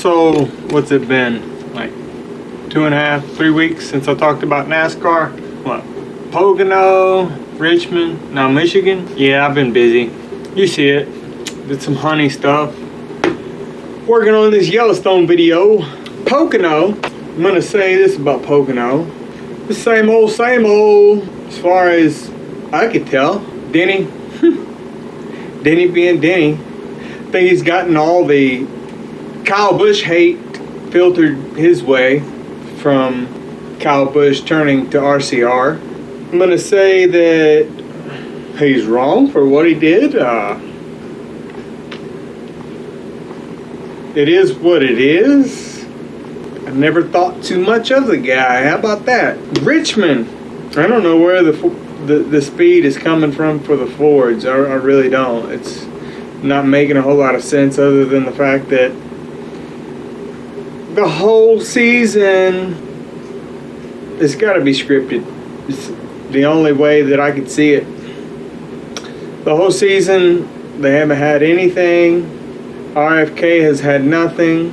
So, what's it been? Like 2.5, 3 weeks since I talked about NASCAR? What? Pocono, Richmond, now Michigan? Yeah, I've been busy. You see it. Did some honey stuff. Working on this Yellowstone video. Pocono, I'm gonna say this about Pocono. The same old, as far as I could tell. Denny. Denny being Denny. I think he's gotten all the Kyle Busch hate filtered his way from Kyle Busch turning to RCR. I'm going to say that he's wrong for what he did. It is what it is. I never thought too much of the guy. How about that? Richmond. I don't know where the speed is coming from for the Fords. I really don't. It's not making a whole lot of sense other than the fact that the whole season, it's got to be scripted. It's the only way that I could see it. The whole season, they haven't had anything. RFK has had nothing.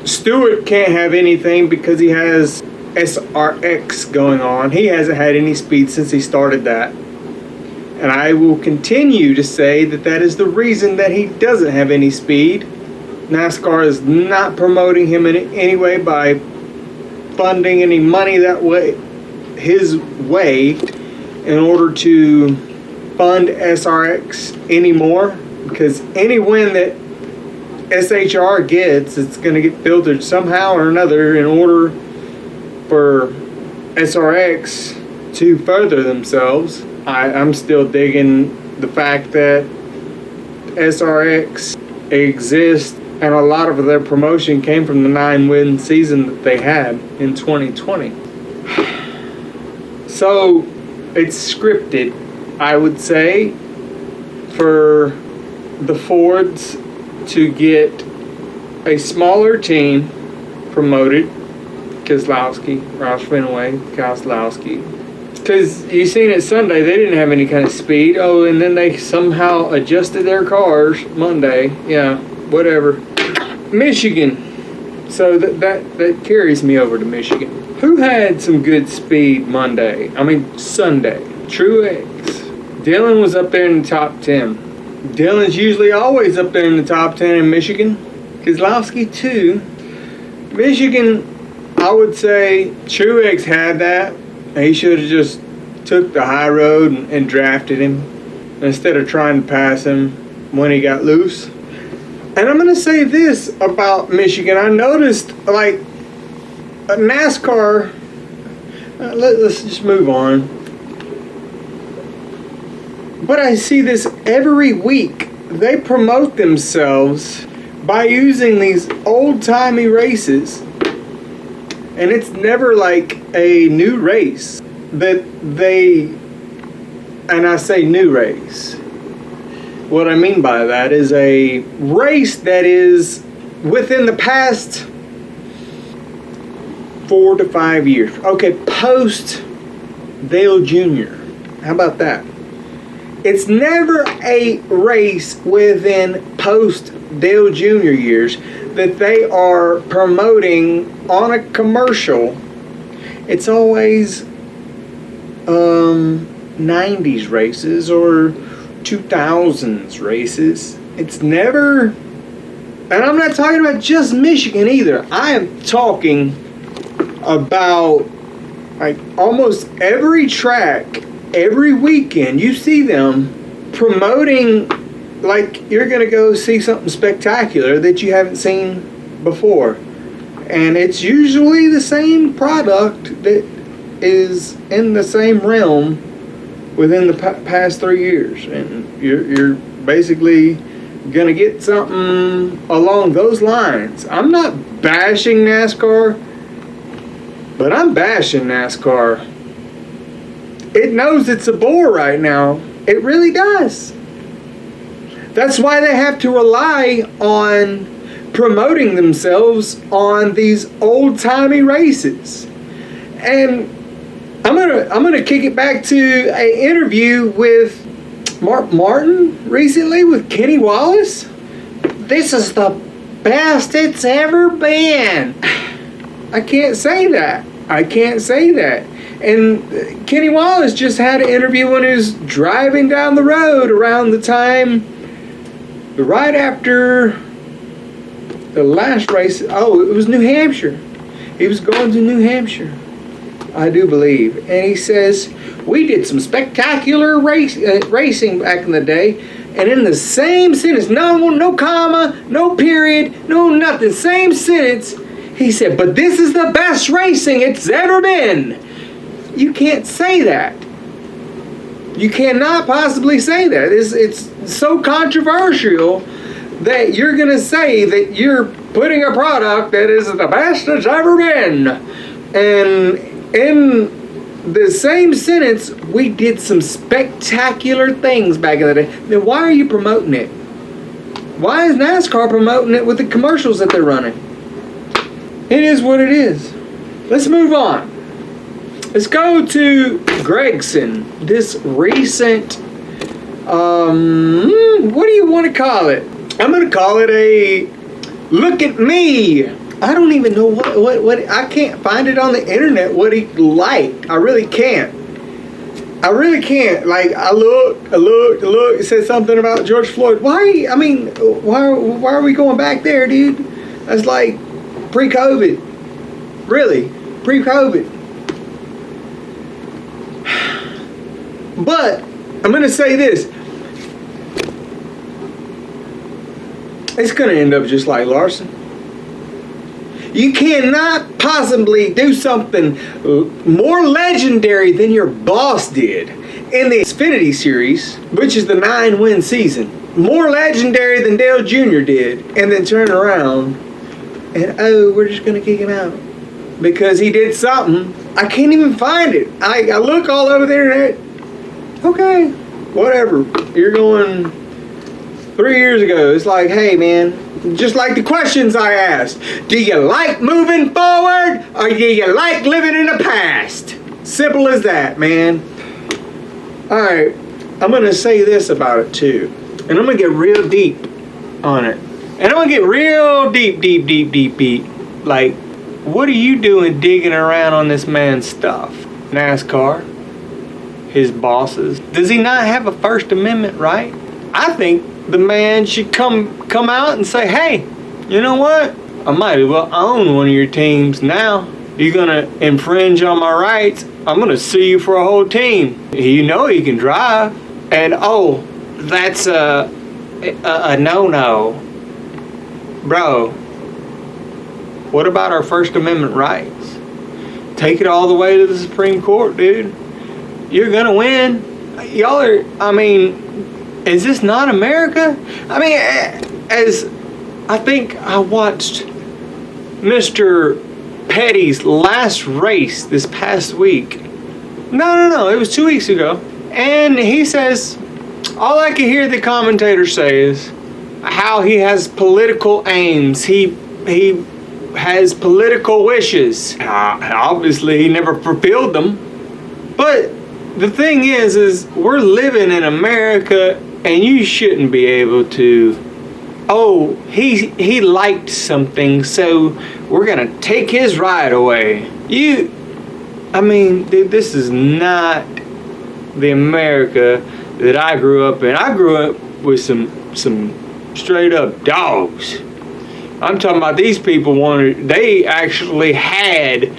Stewart can't have anything because he has SRX going on. He hasn't had any speed since he started that. And I will continue to say that that is the reason that he doesn't have any speed. NASCAR is not promoting him in any way by funding any money that way, his way, in order to fund SRX anymore. Because any win that SHR gets, it's going to get filtered somehow or another in order for SRX to further themselves. I'm still digging the fact that SRX exists, and a lot of their promotion came from the 9-win season that they had in 2020. So it's scripted, I would say, for the Fords to get a smaller team promoted. Keselowski, Roush Fenway, Keselowski. Because you seen it Sunday, they didn't have any kind of speed. Oh, and then they somehow adjusted their cars Monday. Yeah, whatever. Michigan. So that carries me over to Michigan. Who had some good speed Sunday? Truex. Dylan was up there in the top 10. Dylan's usually always up there in the top 10 in Michigan. Keselowski too. Michigan, I would say Truex had that. He should have just took the high road and drafted him instead of trying to pass him when he got loose. And I'm going to say this about Michigan. I noticed, like, NASCAR, let's just move on. But I see this every week. They promote themselves by using these old-timey races. And it's never like a new race that they, and I say new race. What I mean by that is a race that is within the past 4 to 5 years. Okay, post Dale Jr. How about that? It's never a race within post Dale Jr. years that they are promoting on a commercial. It's always 90s races or 2000s races. It's never, and I'm not talking about just Michigan either. I am talking about like almost every track, every weekend. You see them promoting like you're going to go see something spectacular that you haven't seen before. And it's usually the same product that is in the same realm within the past 3 years. And you're basically going to get something along those lines. I'm not bashing NASCAR, but I'm bashing NASCAR. It knows it's a bore right now. It really does. That's why they have to rely on promoting themselves on these old-timey races. And I'm gonna kick it back to an interview with Mark Martin recently with Kenny Wallace. This is the best it's ever been. I can't say that. I can't say that. And Kenny Wallace just had an interview when he was driving down the road around the time, right after the last race. Oh, it was New Hampshire. He was going to New Hampshire, I do believe. And he says, we did some spectacular racing back in the day. And in the same sentence, no comma, no period, no nothing, same sentence, he said, but this is the best racing it's ever been. You can't say that. You cannot possibly say that. It's so controversial that you're going to say that you're putting a product that is the best it's ever been. And in the same sentence, we did some spectacular things back in the day. Then why are you promoting it? Why is NASCAR promoting it with the commercials that they're running? It is what it is. Let's move on. Let's go to Gragson. This recent, what do you want to call it? I'm going to call it a look at me. I don't even know what I can't find it on the internet what he liked. I really can't. Like, I looked. It said something about George Floyd. Why? I mean, why are we going back there, dude? That's like pre-COVID. Really, pre-COVID. But I'm going to say this. It's going to end up just like Larson. You cannot possibly do something more legendary than your boss did in the Xfinity Series, which is the 9-win season. More legendary than Dale Jr. did, and then turn around and, oh, we're just going to kick him out because he did something. I can't even find it. I look all over the internet. Okay, whatever. You're going 3 years ago. It's like, hey, man, just like the questions I asked. Do you like moving forward or do you like living in the past? Simple as that, man. All right, I'm going to say this about it, too. And I'm going to get real deep on it. And I'm going to get real deep. Like, what are you doing digging around on this man's stuff? NASCAR? His bosses. Does he not have a First Amendment right? I think the man should come out and say, hey, you know what? I might as well own one of your teams now. You're gonna infringe on my rights. I'm gonna sue you for a whole team. You know he can drive. And oh, that's a no-no. Bro, what about our First Amendment rights? Take it all the way to the Supreme Court, dude. You're gonna win. Y'all are, I mean, is this not America? I mean, as I think I watched Mr. Petty's last race this past week. No, it was 2 weeks ago. And he says, all I can hear the commentator say is how he has political aims. He has political wishes. Obviously, he never fulfilled them. But the thing is we're living in America, and you shouldn't be able to, oh, he liked something, so we're gonna take his right away. I mean, dude, this is not the America that I grew up in. I grew up with some straight up dogs. I'm talking about these people they actually had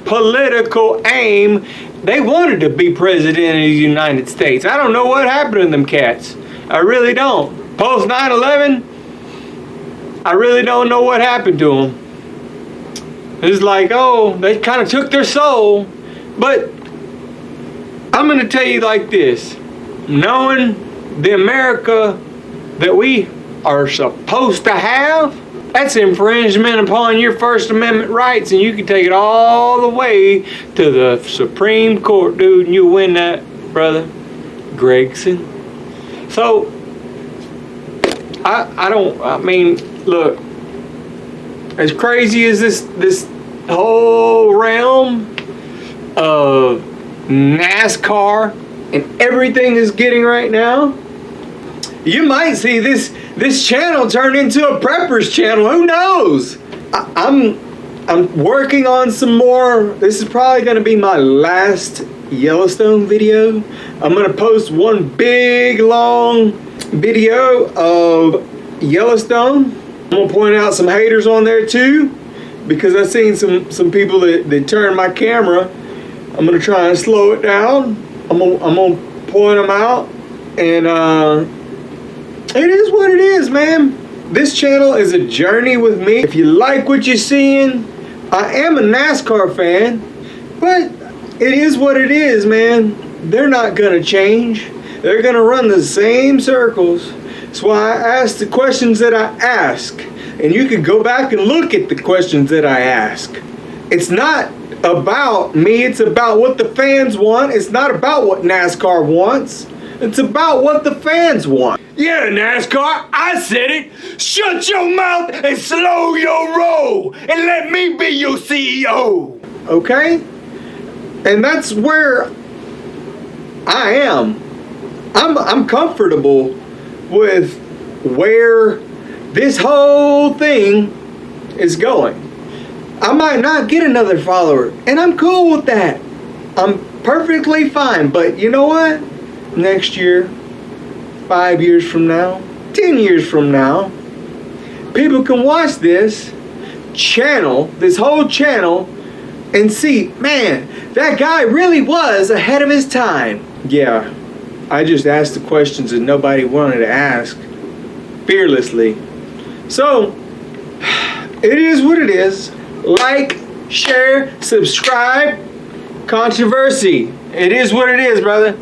political aim. They wanted to be president of the United States. I don't know what happened to them cats. I really don't. Post 9/11, I really don't know what happened to them. It's like, oh, they kind of took their soul. But I'm going to tell you like this. Knowing the America that we are supposed to have, that's infringement upon your First Amendment rights, and you can take it all the way to the Supreme Court, dude, and you win that, brother. Gragson. So, I mean, look, as crazy as this whole realm of NASCAR and everything is getting right now, you might see this this channel turned into a prepper's channel. Who knows? I'm working on some more. This is probably going to be my last Yellowstone video. I'm going to post one big long video of Yellowstone. I'm going to point out some haters on there too, because I've seen some people that turn my camera. I'm going to try and slow it down. I'm going to point them out. And it is what it is, man. This channel is a journey with me. If you like what you're seeing, I am a NASCAR fan, but it is what it is, man. They're not gonna change. They're gonna run the same circles. That's why I ask the questions that I ask. And you can go back and look at the questions that I ask. It's not about me, it's about what the fans want. It's not about what NASCAR wants. It's about what the fans want. Yeah, NASCAR, I said it. Shut your mouth and slow your roll and let me be your CEO. Okay? And that's where I am. I'm comfortable with where this whole thing is going. I might not get another follower, and I'm cool with that. I'm perfectly fine, but you know what? Next year, 5 years from now, 10 years from now, people can watch this channel, this whole channel, and see, man, that guy really was ahead of his time. Yeah, I just asked the questions that nobody wanted to ask, fearlessly. So, it is what it is. Like, share, subscribe, controversy. It is what it is, brother.